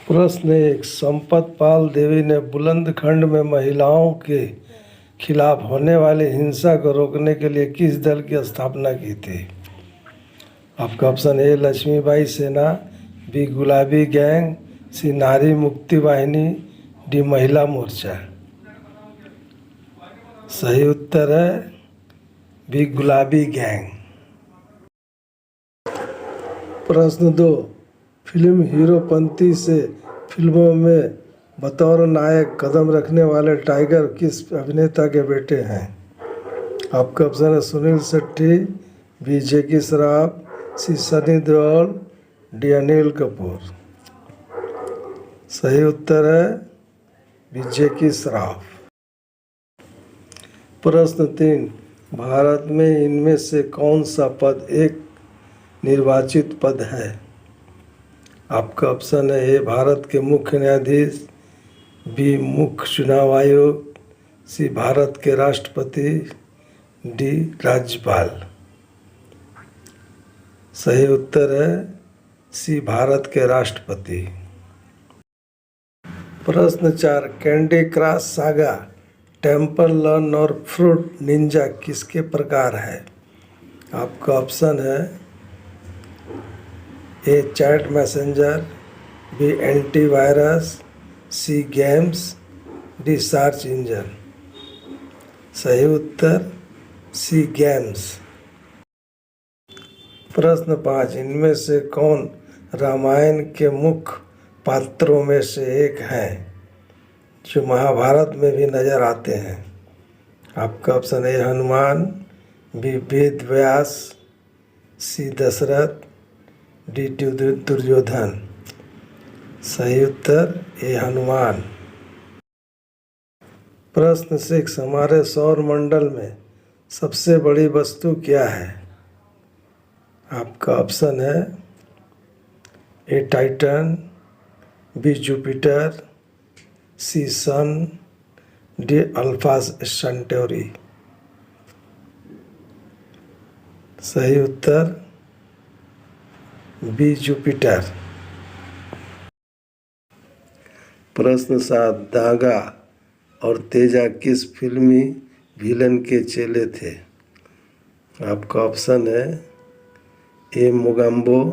प्रश्न एक, संपत पाल देवी ने बुंदेलखंड में महिलाओं के खिलाफ होने वाली हिंसा को रोकने के लिए किस दल की स्थापना की थी? आपका ऑप्शन ए लक्ष्मीबाई सेना, बी गुलाबी गैंग, सी नारी मुक्ति वाहिनी, डी महिला मोर्चा। सही उत्तर है बी गुलाबी गैंग। प्रश्न 2, फिल्म हीरोपंती से फिल्मों में बतौर नायक कदम रखने वाले टाइगर किस अभिनेता के बेटे हैं? आपका ऑप्शन है सुनील शेट्टी, बी जैकी श्रॉफ, सी सनी देओल, डी अनिल कपूर। सही उत्तर है बी जैकी श्रॉफ। प्रश्न 3, भारत में इनमें से कौन सा पद एक निर्वाचित पद है? आपका ऑप्शन है ए भारत के मुख्य न्यायाधीश, बी मुख्य चुनाव आयोग, सी भारत के राष्ट्रपति, डी राज्यपाल। सही उत्तर है सी भारत के राष्ट्रपति। प्रश्न 4, candy crush saga, temple run और फ्रूट निंजा किसके प्रकार है? आपका ऑप्शन है a chat messenger, B antivirus, C games, D search engine. सही उत्तर सी गेम्स। प्रश्न 5, इनमें से कौन रामायण के मुख्य पात्रों में से एक हैं जो महाभारत में भी नजर आते हैं? आपका option A Hanuman, B Ved Vyas, C Dashrath, D Duryodhan. सही उत्तर ए हनुमान। प्रश्न 6, हमारे सौर मंडल में सबसे बड़ी वस्तु क्या है? आपका ऑप्शन है ए टाइटन, बी जुपिटर, सी सन, डी अल्फा सेंटोरी। सही उत्तर बी जुपिटर। प्रश्न 7, दागा और तेजा किस फिल्मी विलन के चेले थे? आपका ऑप्शन है ए मोगैम्बो,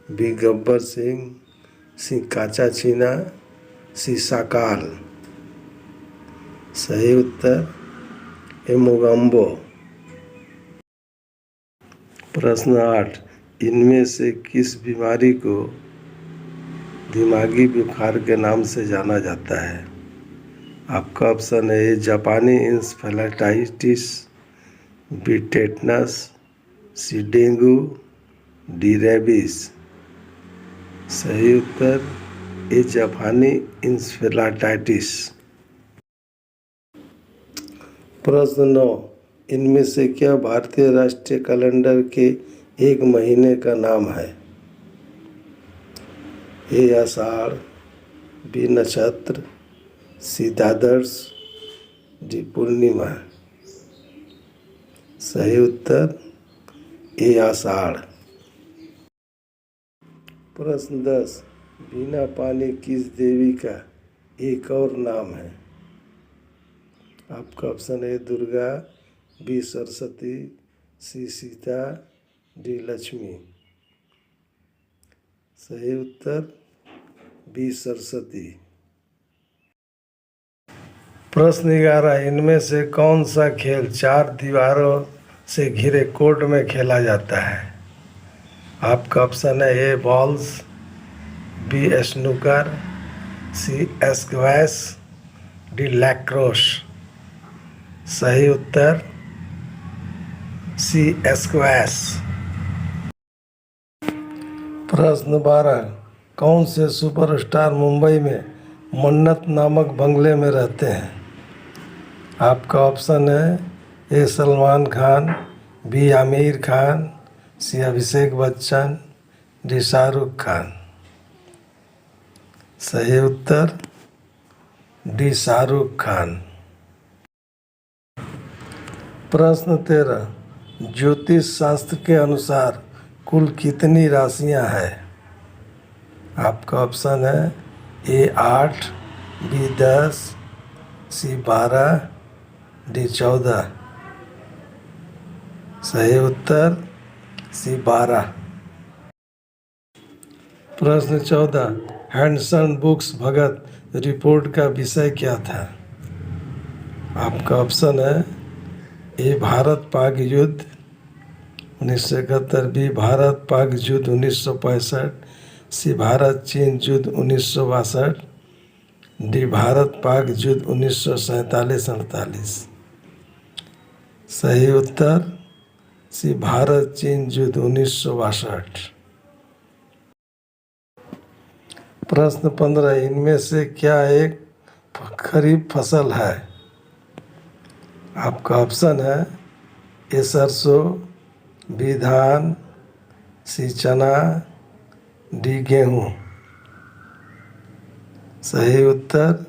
बी गब्बर सिंह, सी काचा चीना, सी साकाल। सही उत्तर ए मोगैम्बो। प्रश्न 8, इनमें से किस बीमारी को दिमागी बुखार के नाम से जाना जाता है? आपका ऑप्शन है ए जापानी इंसेफेलाइटिस, बी टेटनस, सी डेंगू, डी रेबीज। सही उत्तर ए जापानी इंसेफेलाइटिस। प्रश्न 9, इनमें से क्या भारतीय राष्ट्रीय कैलेंडर के एक महीने का नाम है? ए आषाढ़, बी नक्षत्र, सी द्वादश, डी पूर्णिमा। सही उत्तर ए आषाढ़। प्रश्न 10, बिना पानी किस देवी का एक और नाम है? आपका ऑप्शन है दुर्गा, बी सरस्वती, सी सीता, डी लक्ष्मी। सही उत्तर बी सरस्वती। प्रश्न 11, इनमें से कौन सा खेल 4 दीवारों से घिरे कोर्ट में खेला जाता है? आपका ऑप्शन है ए बॉल्स, बी स्नूकर, सी स्क्वैश, डी लैक्रोस। सही उत्तर सी स्क्वैश। प्रश्न 12, कौन से सुपरस्टार मुंबई में मन्नत नामक बंगले में रहते हैं? आपका ऑप्शन है ए सलमान खान, बी आमिर खान, सी अभिषेक बच्चन, डी शाहरुख खान। सही उत्तर डी शाहरुख खान। प्रश्न 13, ज्योतिष शास्त्र के अनुसार कुल कितनी राशियां हैं? आपका ऑप्शन है ए 8, बी 10, सी 12, डी 14। सही उत्तर सी 12। प्रश्न 14, हैंडसन बुक्स भगत रिपोर्ट का विषय क्या था? आपका ऑप्शन है ए भारत पाक युद्ध 1971, बी भारत पाक युद्ध 1965, सी भारत चीन युद्ध 1962, डी भारत पाक युद्ध 1947-48। सही उत्तर सी भारत चीन युद्ध 1962। प्रश्न 15, इनमें से क्या एक खरीफ फसल है? आपका ऑप्शन है ए सरसों, बी धान, सी चना, डी गेहूँ। सही उत्तर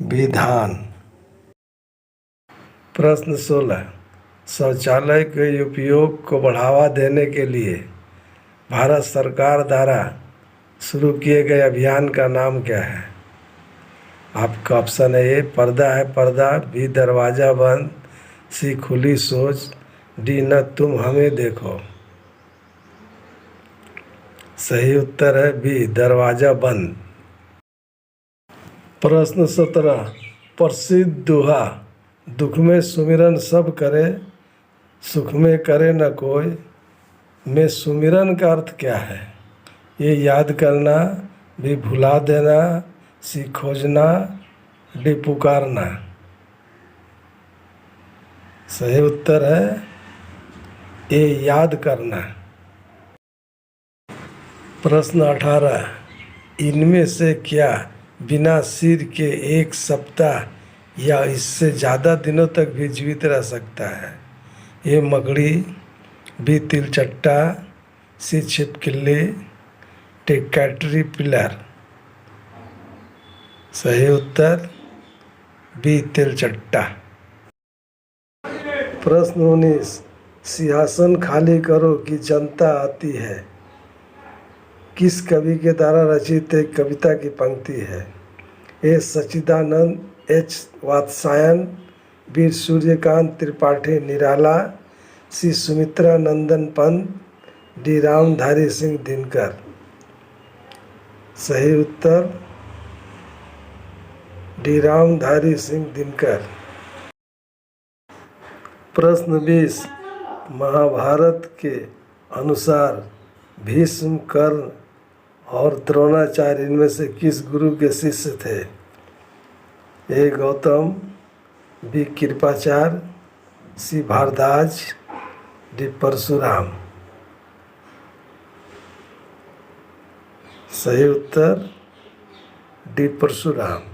बी धान। प्रश्न 16, शौचालय के उपयोग को बढ़ावा देने के लिए भारत सरकार द्वारा शुरू किए गए अभियान का नाम क्या है? आपका ऑप्शन है ए पर्दा है पर्दा, बी दरवाज़ा बंद, सी खुली सोच, डी न तुम हमें देखो। सही उत्तर है बी दरवाज़ा बंद। प्रश्न 17, प्रसिद्ध दोहा दुख में सुमिरन सब करे, सुख में करे न कोई में सुमिरन का अर्थ क्या है? ये याद करना, भी भुला देना, सी खोजना, डी पुकारना। सही उत्तर है ए याद करना। प्रश्न 18, इनमें से क्या बिना सिर के एक सप्ताह या इससे ज़्यादा दिनों तक भी जीवित रह सकता है? ए मकड़ी, बी तिलचट्टा, सी छिपकली, डी कैटरपिलर। सही उत्तर बी तिलचट्टा। प्रश्न 19, सिंहासन खाली करो कि जनता आती है किस कवि के द्वारा रचित एक कविता की पंक्ति है? ए सच्चिदानंद, एच वात्स्यायन, बी सूर्यकांत त्रिपाठी निराला, सी सुमित्रा नंदन पंत, डी रामधारी सिंह दिनकर। सही उत्तर डी रामधारी सिंह दिनकर। प्रश्न 20, महाभारत के अनुसार भीष्म, कर्ण और द्रोणाचार्य इनमें से किस गुरु के शिष्य थे? ए गौतम, बी कृपाचार्य, सी भारद्वाज, डी परशुराम। सही उत्तर डी परशुराम।